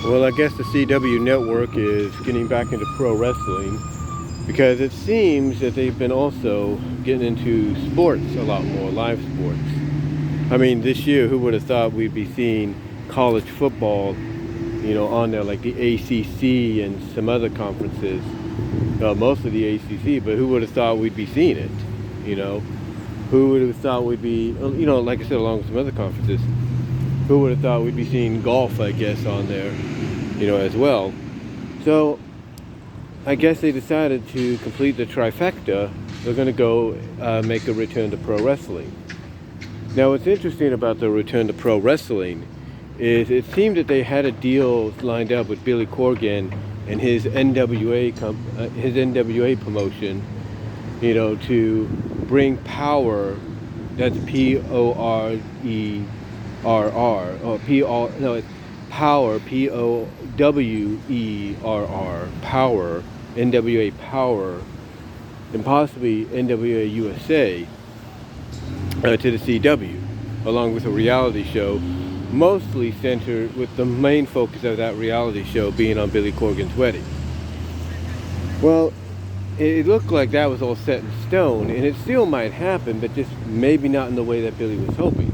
Well, I guess the CW network is getting back into pro wrestling because it seems that they've been also getting into sports a lot more, live sports. I mean, this year, who would have thought we'd be seeing college football, on there, like the ACC and some other conferences, mostly the ACC, but who would have thought we'd be seeing it, Who would have thought we'd be, like I said, along with some other conferences, who would have thought we'd be seeing golf, I guess, on there, as well. So I guess they decided to complete the trifecta. They're going to go make a return to pro wrestling. Now, what's interesting about the return to pro wrestling is it seemed that they had a deal lined up with Billy Corgan and his NWA promotion, to bring Power. That's Porerr, or it's Power, Powerrr, Power, NWA Power, and possibly NWA USA to the CW, along with a reality show, mostly centered with the main focus of that reality show being on Billy Corgan's wedding. Well, it looked like that was all set in stone, and it still might happen, but just maybe not in the way that Billy was hoping.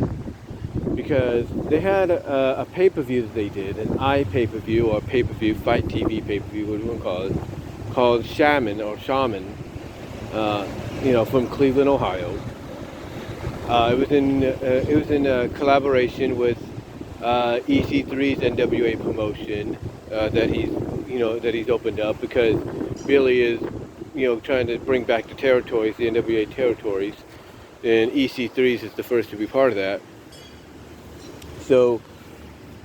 Because they had a pay-per-view that they did, an pay-per-view or pay-per-view, Fight TV pay-per-view, what do you want to call it, called Shaman, from Cleveland, Ohio. It was in collaboration with EC3's NWA promotion that he's opened up, because Billy is trying to bring back the territories, the NWA territories, and EC3's is the first to be part of that. So,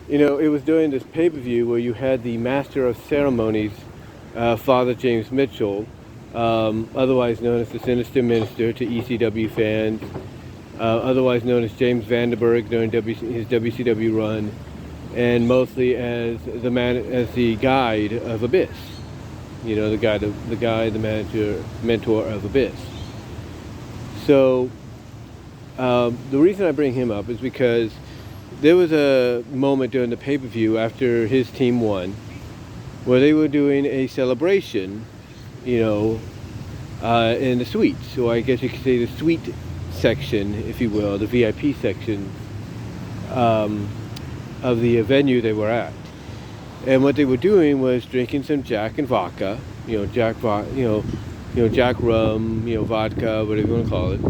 it was during this pay-per-view where you had the Master of Ceremonies, Father James Mitchell, otherwise known as the Sinister Minister to ECW fans, otherwise known as James Vandenberg during his WCW run, and mostly as the guide of Abyss. The mentor of Abyss. So, the reason I bring him up is because there was a moment during the pay-per-view after his team won where they were doing a celebration, in the suites. So I guess you could say the suite section, if you will, the VIP section of the venue they were at. And what they were doing was drinking some Jack and vodka, Jack rum, vodka, whatever you want to call it.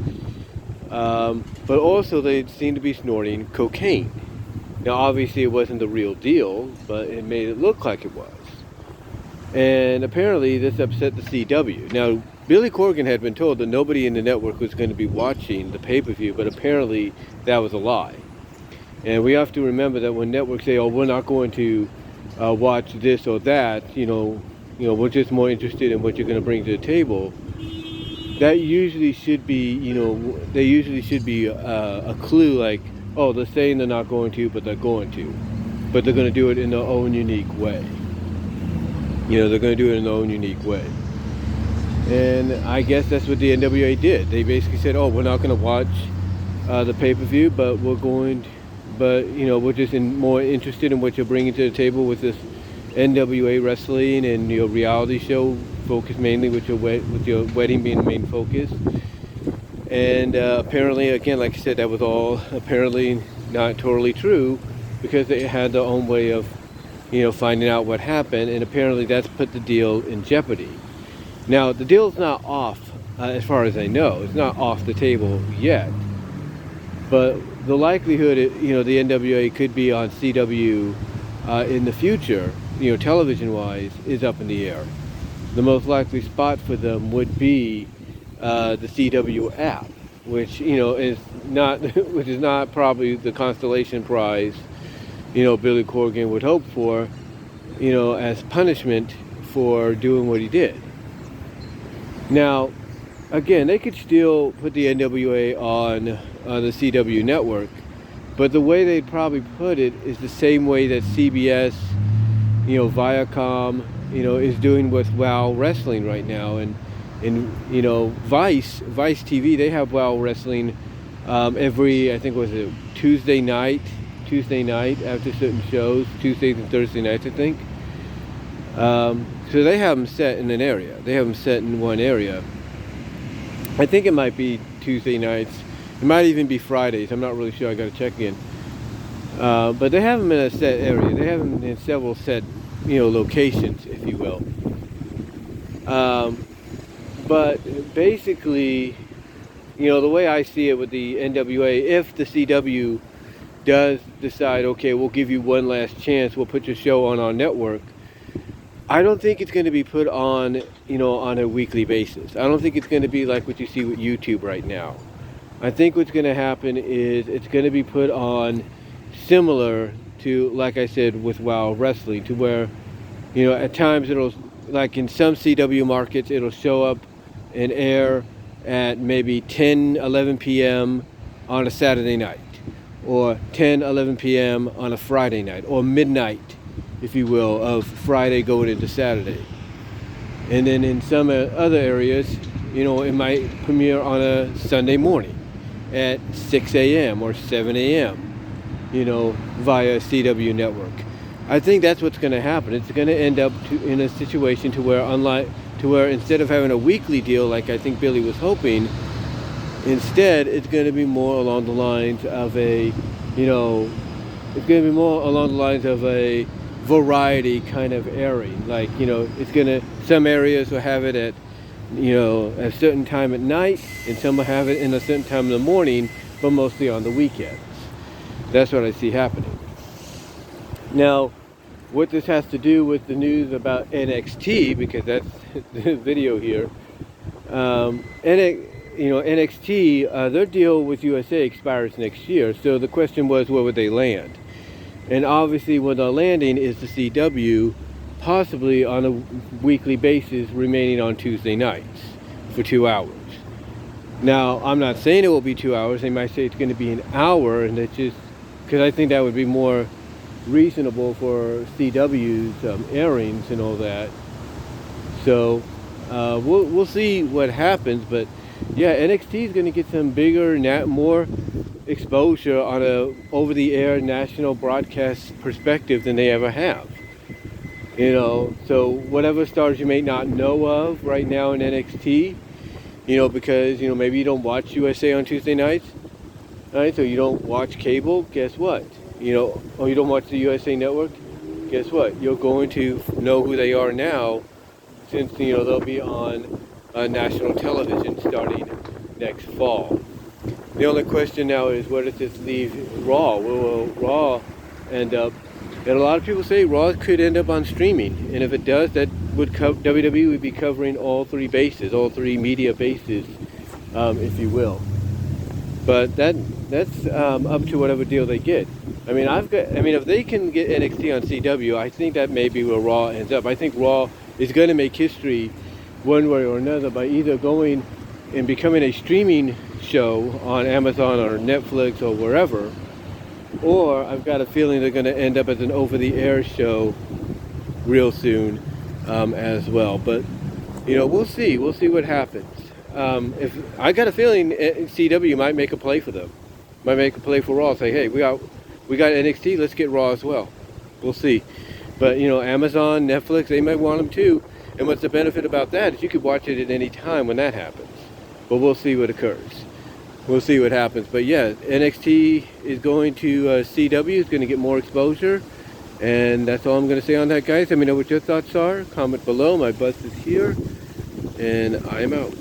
But also they seemed to be snorting cocaine. Now, obviously it wasn't the real deal, but it made it look like it was. And apparently this upset the CW. Now, Billy Corgan had been told that nobody in the network was going to be watching the pay-per-view, but apparently that was a lie. And we have to remember that when networks say, "Oh, we're not going to watch this or that," we're just more interested in what you're going to bring to the table. That usually should be, a clue, like, oh, they're saying they're not going to, but they're going to. But they're going to do it in their own unique way. They're going to do it in their own unique way. And I guess that's what the NWA did. They basically said, oh, we're not going to watch the pay-per-view, but we're just more interested in what you're bringing to the table with this NWA wrestling and reality show, focused mainly with your wedding being the main focus. And apparently, again, like I said, that was all apparently not totally true, because they had their own way of finding out what happened, and apparently that's put the deal in jeopardy. Now, the deal's not off, as far as I know. It's not off the table yet, but the likelihood the NWA could be on CW in the future, television-wise, is up in the air. The most likely spot for them would be the CW app, which is not probably the constellation prize Billy Corgan would hope for, as punishment for doing what he did. Now, again, they could still put the NWA on the CW network, but the way they'd probably put it is the same way that CBS, Viacom, is doing with WOW Wrestling right now, and Vice TV, they have WOW Wrestling every, I think, was it Tuesday night Tuesday night after certain shows, Tuesdays and Thursday nights, I think. So they have them set in an area. They have them set in one area. I think it might be Tuesday nights. It might even be Fridays. I'm not really sure. I got to check again. But they have them in a set area. They have them in several set, locations, if you will. But basically, the way I see it with the NWA, if the CW does decide, okay, we'll give you one last chance, we'll put your show on our network, I don't think it's going to be put on, on a weekly basis. I don't think it's going to be like what you see with YouTube right now. I think what's going to happen is it's going to be put on similar to, like I said, with Wild Wrestling, to where, at times it'll, like in some CW markets, it'll show up and air at maybe 10, 11 p.m. on a Saturday night, or 10, 11 p.m. on a Friday night, or midnight, if you will, of Friday going into Saturday. And then in some other areas, it might premiere on a Sunday morning at 6 a.m. or 7 a.m., via CW network. I think that's what's going to happen. It's going to end up in a situation to where instead of having a weekly deal like I think Billy was hoping, instead it's going to be more along the lines of a, variety kind of airing. Like, some areas will have it at, a certain time at night, and some will have it in a certain time in the morning, but mostly on the weekends. That's what I see happening. Now, what this has to do with the news about NXT, because that's the video here. NXT, their deal with USA expires next year. So the question was, where would they land? And obviously, where they're landing is the CW, possibly on a weekly basis, remaining on Tuesday nights for 2 hours. Now, I'm not saying it will be 2 hours. They might say it's going to be an hour, and it's just because I think that would be more reasonable for CW's airings and all that. So we'll see what happens, but yeah, NXT is going to get some bigger, more exposure on a over-the-air national broadcast perspective than they ever have. So whatever stars you may not know of right now in NXT, because maybe you don't watch USA on Tuesday nights, right? So you don't watch cable. Guess what? Or you don't watch the USA Network. Guess what? You're going to know who they are now, since they'll be on national television starting next fall. The only question now is, where does this leave Raw? Where will Raw end up? And a lot of people say Raw could end up on streaming, and if it does, that would WWE would be covering all three bases, all three media bases, if you will. But that's up to whatever deal they get. If they can get NXT on CW, I think that may be where Raw ends up. I think Raw is going to make history one way or another by either going and becoming a streaming show on Amazon or Netflix or wherever, or I've got a feeling they're going to end up as an over-the-air show real soon as well. But we'll see what happens. If I got a feeling CW might make a play for them, might make a play for Raw. Say, hey, we got NXT, let's get Raw as well. We'll see. But Amazon, Netflix, they might want them too. And what's the benefit about that is you could watch it at any time when that happens. But we'll see what occurs. We'll see what happens. But yeah, NXT is going to CW, is going to get more exposure. And that's all I'm going to say on that, guys. Let me know what your thoughts are. Comment below. My bus is here. And I am out.